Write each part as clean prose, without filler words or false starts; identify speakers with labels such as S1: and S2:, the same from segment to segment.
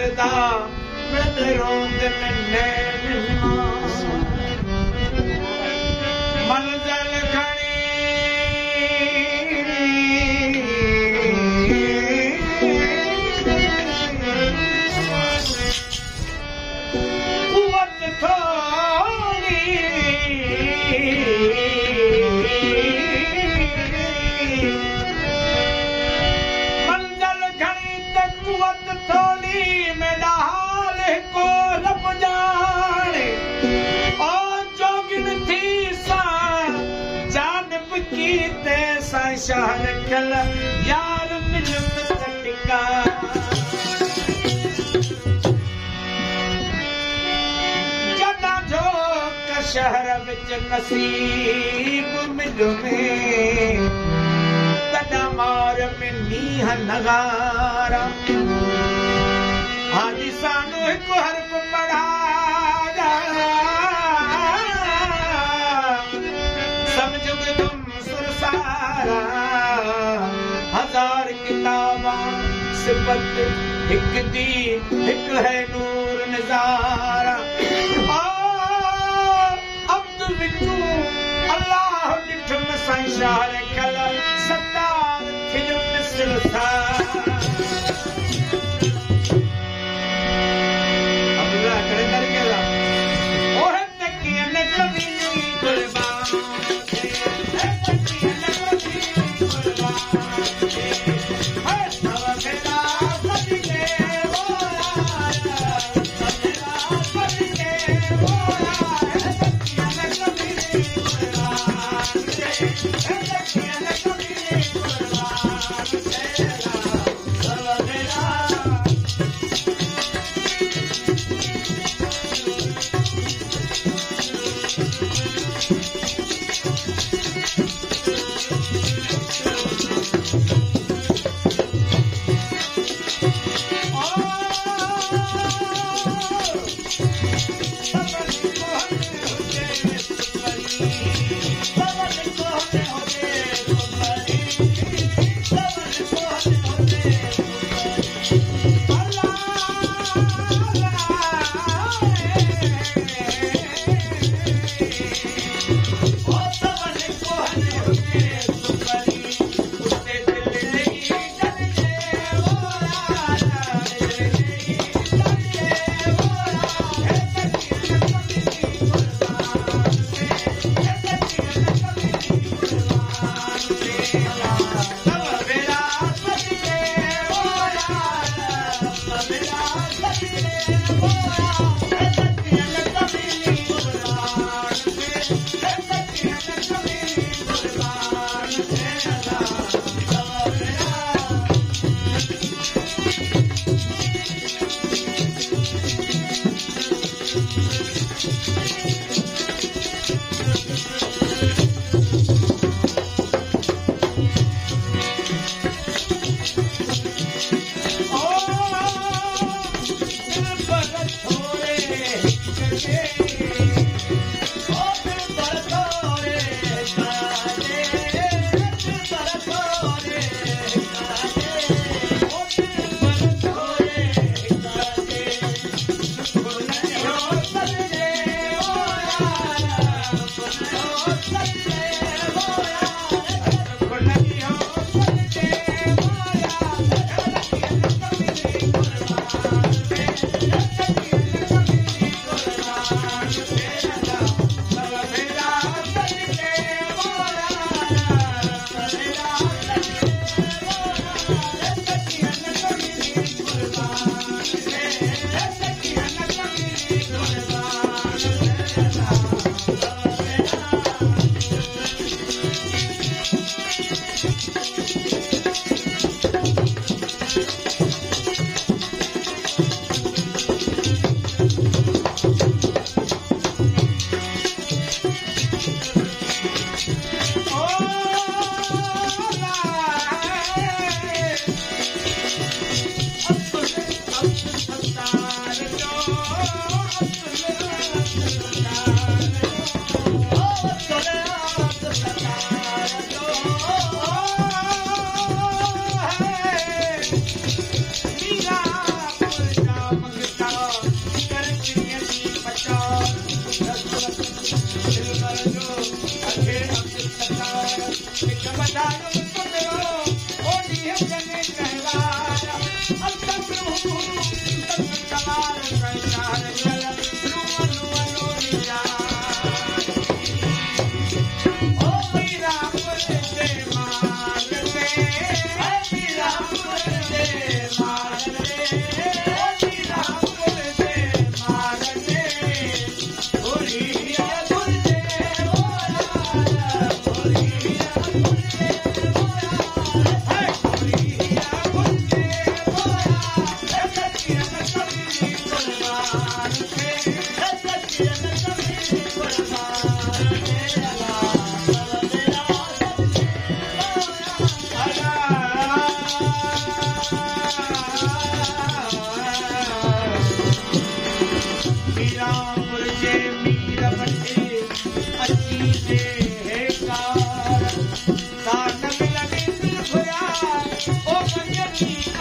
S1: करदा मैं रोंद में नैन मंज़िल घणी कुवत थोड़ी मंज़िल घणी त कुवत थोड़ी मेरा हाल को रब जाने ओ जोगिन थी सा जानब की ते सा शहर कल यार मिलत टिका जदा जो शहर विच नसीब मिलो में तदा मार में नीह नगारा हादी सानू एक हरफ पढ़ाया समझ तुम सुरसारा हजार किताबा सिफत एक दी एक है नूर नजारा अल्लाह डिठम संसार कल सतार थिल मिसल था अल्लाह करे करके ला ओहे तकिया ने कभी नहीं कुर्बान है तकिया ने कभी नहीं कुर्बान है सब मेरा कभी के वो आया सब मेरा कभी के वो आया है तकिया ने कभी नहीं कुर्बान है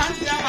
S1: I'm